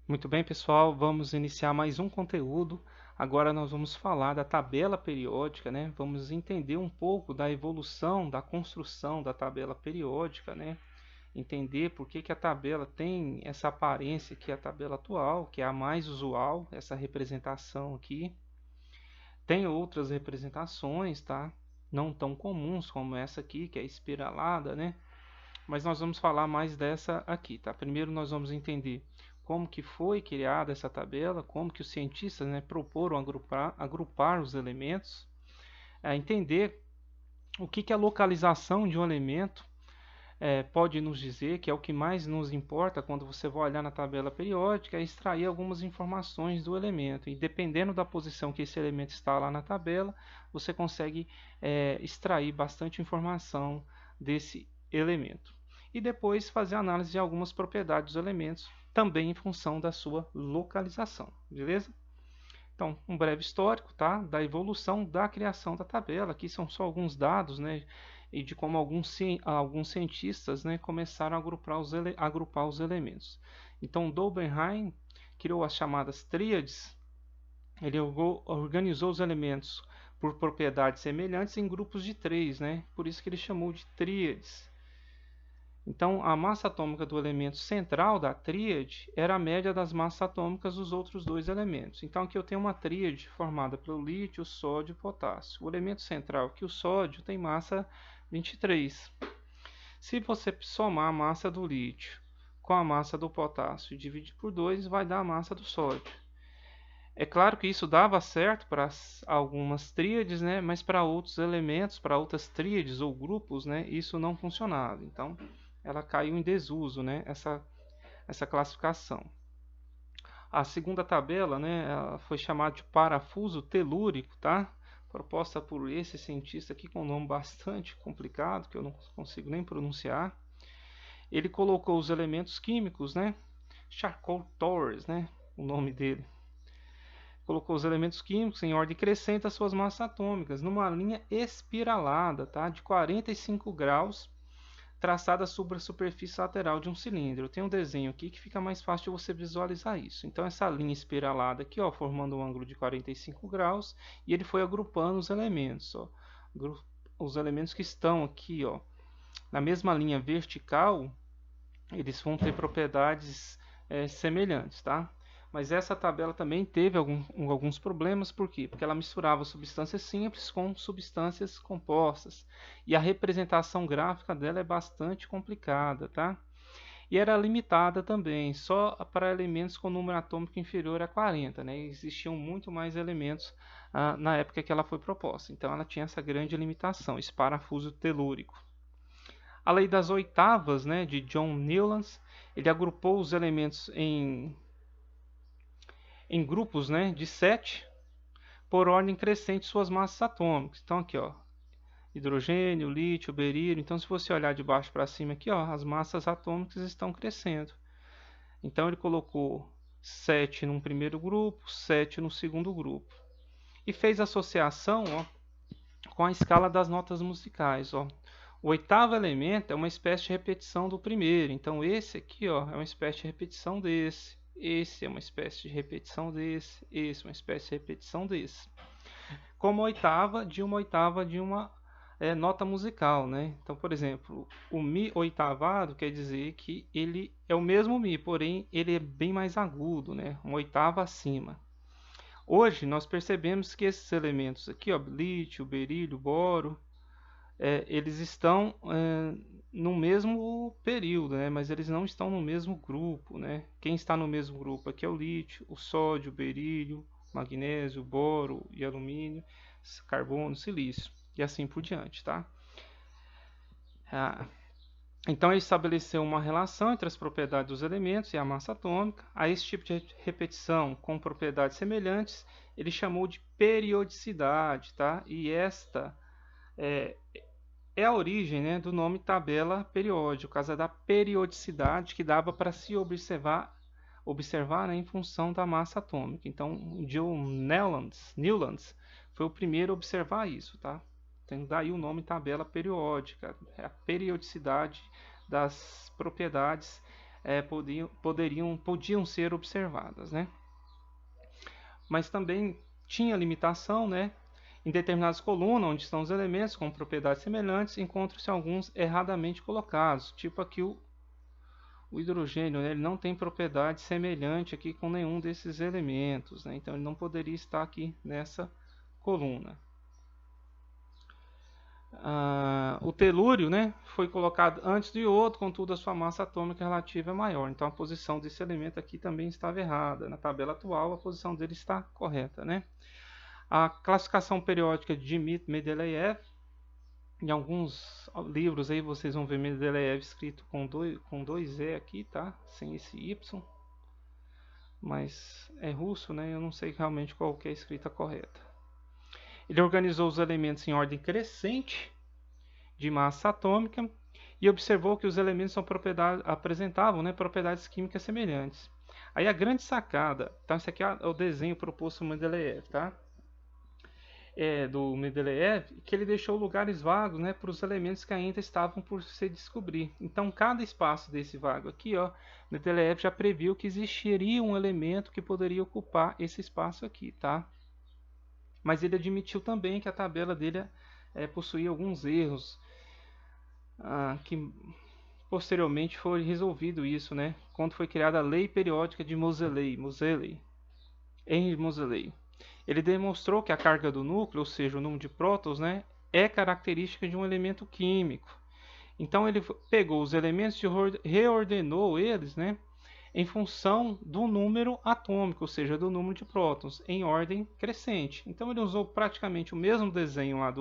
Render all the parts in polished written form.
Muito bem, pessoal, vamos iniciar mais um conteúdo. Agora nós vamos falar da tabela periódica, né? Vamos entender um pouco da evolução, da construção da tabela periódica, né? Entender por que a tabela tem essa aparência que é a tabela atual, que é a mais usual, essa representação aqui. Tem outras representações, tá? Não tão comuns como essa aqui, que é espiralada, né? Mas nós vamos falar mais dessa aqui, tá? Primeiro nós vamos entender como que foi criada essa tabela, como que os cientistas, né, proporam agrupar os elementos, entender o que a localização de um elemento pode nos dizer, que é o que mais nos importa quando você vai olhar na tabela periódica, é extrair algumas informações do elemento. E dependendo da posição que esse elemento está lá na tabela, você consegue extrair bastante informação desse elemento. E depois fazer análise de algumas propriedades dos elementos, também em função da sua localização, beleza? Então, um breve histórico, tá, da evolução da criação da tabela. Aqui são só alguns dados, né, e de como alguns cientistas, né, começaram a agrupar os elementos. Então, Dolbenheim criou as chamadas tríades. Ele organizou os elementos por propriedades semelhantes em grupos de três, né? Por isso que ele chamou de tríades. Então, a massa atômica do elemento central da tríade era a média das massas atômicas dos outros dois elementos. Então, aqui eu tenho uma tríade formada pelo lítio, sódio e potássio. O elemento central, que o sódio, tem massa 23. Se você somar a massa do lítio com a massa do potássio e dividir por 2, vai dar a massa do sódio. É claro que isso dava certo para algumas tríades, né? Mas para outros elementos, para outras tríades ou grupos, né? Isso não funcionava. Então, ela caiu em desuso, né? Essa classificação. A segunda tabela, né? Ela foi chamada de parafuso telúrico, tá? Proposta por esse cientista aqui com um nome bastante complicado que eu não consigo nem pronunciar. Ele colocou os elementos químicos, né? Charcot Towers, né? O nome dele. Colocou os elementos químicos em ordem crescente às suas massas atômicas, numa linha espiralada, tá? De 45 graus, traçada sobre a superfície lateral de um cilindro. Eu tenho um desenho aqui que fica mais fácil de você visualizar isso. Então, essa linha espiralada aqui, ó, formando um ângulo de 45 graus, e ele foi agrupando os elementos. Ó. Os elementos que estão aqui, ó, na mesma linha vertical, eles vão ter propriedades semelhantes, tá? Mas essa tabela também teve alguns problemas, por quê? Porque ela misturava substâncias simples com substâncias compostas. E a representação gráfica dela é bastante complicada, tá? E era limitada também, só para elementos com número atômico inferior a 40, né? Existiam muito mais elementos na época que ela foi proposta. Então ela tinha essa grande limitação, esse parafuso telúrico. A lei das oitavas, né, de John Newlands, ele agrupou os elementos em grupos, né, de 7 por ordem crescente de suas massas atômicas. Então aqui, ó, hidrogênio, lítio, berílio. Então se você olhar de baixo para cima aqui, ó, as massas atômicas estão crescendo. Então ele colocou 7 num primeiro grupo, 7 no segundo grupo. E fez associação, ó, com a escala das notas musicais, ó. O oitavo elemento é uma espécie de repetição do primeiro. Então esse aqui, ó, é uma espécie de repetição desse. Esse é uma espécie de repetição desse. Esse é uma espécie de repetição desse. Como oitava de uma nota musical, né? Então, por exemplo, o mi oitavado quer dizer que ele é o mesmo mi, porém ele é bem mais agudo, né? Uma oitava acima. Hoje nós percebemos que esses elementos aqui, ó, lítio, berílio, boro, eles estão no mesmo período, né? Mas eles não estão no mesmo grupo, né? Quem está no mesmo grupo aqui é o lítio, o sódio, o berílio, magnésio, boro e alumínio, carbono, silício e assim por diante, tá? Então ele estabeleceu uma relação entre as propriedades dos elementos e a massa atômica. A esse tipo de repetição com propriedades semelhantes ele chamou de periodicidade, tá? E esta é a origem, né, do nome tabela periódica, por causa da periodicidade que dava para se observar, né, em função da massa atômica. Então, John Newlands foi o primeiro a observar isso, tá? Então, daí o nome tabela periódica, é a periodicidade das propriedades podiam ser observadas, né? Mas também tinha limitação, né? Em determinadas colunas, onde estão os elementos com propriedades semelhantes, encontram-se alguns erradamente colocados, tipo aqui o hidrogênio, né? Ele não tem propriedade semelhante aqui com nenhum desses elementos, né? Então ele não poderia estar aqui nessa coluna. O telúrio, né, foi colocado antes do iodo, contudo a sua massa atômica relativa é maior. Então a posição desse elemento aqui também estava errada. Na tabela atual a posição dele está correta, né? A classificação periódica de Dmitry-Mendeleev, em alguns livros aí vocês vão ver Mendeleev escrito com dois E aqui, tá? Sem esse Y. Mas é russo, né? Eu não sei realmente qual que é a escrita correta. Ele organizou os elementos em ordem crescente de massa atômica e observou que os elementos apresentavam, né, propriedades químicas semelhantes. Aí a grande sacada, então esse aqui é o desenho proposto por Mendeleev, tá? Do Mendeleev, que ele deixou lugares vagos, né, para os elementos que ainda estavam por se descobrir. Então, cada espaço desse vago aqui, ó, Mendeleev já previu que existiria um elemento que poderia ocupar esse espaço aqui, tá? Mas ele admitiu também que a tabela dele possuía alguns erros, que posteriormente foi resolvido isso, né, quando foi criada a lei periódica de Moseley, Henry Moseley. Ele demonstrou que a carga do núcleo, ou seja, o número de prótons, né, é característica de um elemento químico. Então ele pegou os elementos e reordenou eles, né, em função do número atômico, ou seja, do número de prótons, em ordem crescente. Então ele usou praticamente o mesmo desenho lá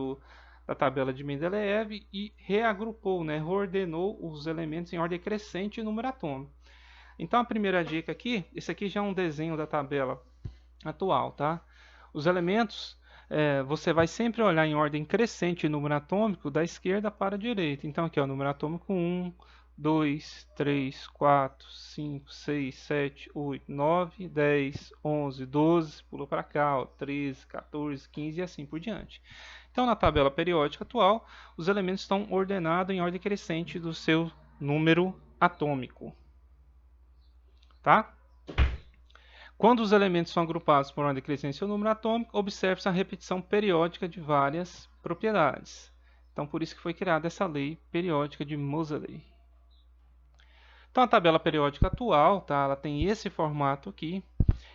da tabela de Mendeleev e reagrupou, né, reordenou os elementos em ordem crescente e número atômico. Então a primeira dica aqui, esse aqui já é um desenho da tabela atual, tá? Os elementos, você vai sempre olhar em ordem crescente número atômico da esquerda para a direita. Então aqui, ó, número atômico 1, 2, 3, 4, 5, 6, 7, 8, 9, 10, 11, 12, pula para cá, ó, 13, 14, 15 e assim por diante. Então na tabela periódica atual, os elementos estão ordenados em ordem crescente do seu número atômico. Tá? Quando os elementos são agrupados por ordem crescente em seu número atômico, observa-se a repetição periódica de várias propriedades. Então, por isso que foi criada essa lei periódica de Moseley. Então, a tabela periódica atual, tá? Ela tem esse formato aqui.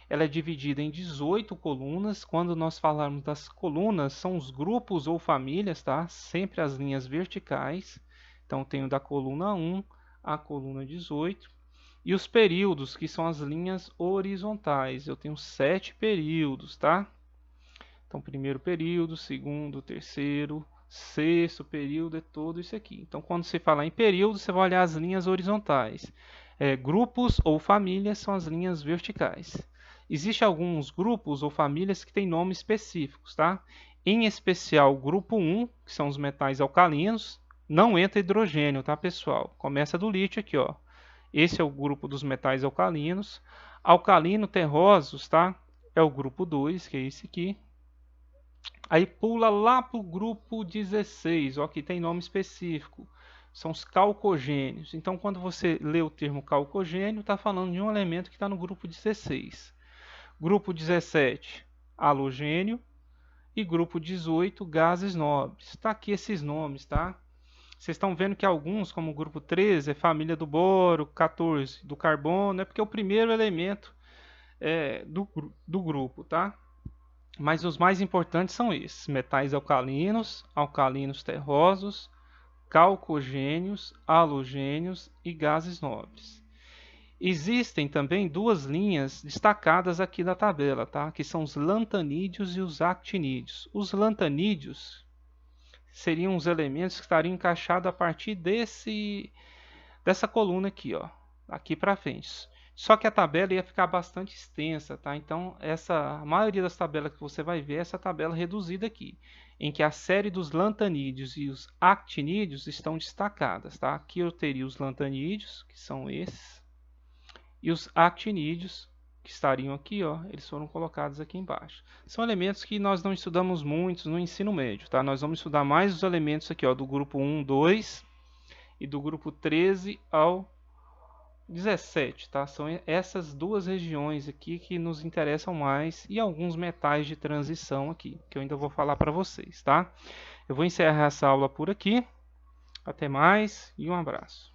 Ela é dividida em 18 colunas. Quando nós falarmos das colunas, são os grupos ou famílias, tá? Sempre as linhas verticais. Então, tenho da coluna 1 à coluna 18. E os períodos, que são as linhas horizontais. Eu tenho 7 períodos, tá? Então, primeiro período, segundo, terceiro, sexto período, é todo isso aqui. Então, quando você falar em período, você vai olhar as linhas horizontais. Grupos ou famílias são as linhas verticais. Existem alguns grupos ou famílias que têm nomes específicos, tá? Em especial, o grupo 1, que são os metais alcalinos, não entra hidrogênio, tá, pessoal? Começa do lítio aqui, ó. Esse é o grupo dos metais alcalinos. Alcalino terrosos, tá? É o grupo 2, que é esse aqui. Aí pula lá para o grupo 16, ó, que tem nome específico. São os calcogênios. Então, quando você lê o termo calcogênio, está falando de um elemento que está no grupo 16. Grupo 17, halogênio. E grupo 18, gases nobres. Está aqui esses nomes, tá? Vocês estão vendo que alguns, como o grupo 13, é família do boro, 14 do carbono, é porque é o primeiro elemento do grupo, tá? Mas os mais importantes são esses: metais alcalinos, alcalinos terrosos, calcogênios, halogênios e gases nobres. Existem também duas linhas destacadas aqui da tabela, tá? Que são os lantanídeos e os actinídeos. Os lantanídeos seriam os elementos que estariam encaixados a partir dessa coluna aqui, ó, aqui para frente. Só que a tabela ia ficar bastante extensa, tá? Então, a maioria das tabelas que você vai ver é essa tabela reduzida aqui, em que a série dos lantanídeos e os actinídeos estão destacadas, tá? Aqui eu teria os lantanídeos, que são esses, e os actinídeos, que estariam aqui, ó, eles foram colocados aqui embaixo. São elementos que nós não estudamos muito no ensino médio, tá? Nós vamos estudar mais os elementos aqui, ó, do grupo 1, 2 e do grupo 13 ao 17, tá? São essas duas regiões aqui que nos interessam mais e alguns metais de transição aqui, que eu ainda vou falar para vocês, tá? Eu vou encerrar essa aula por aqui. Até mais e um abraço.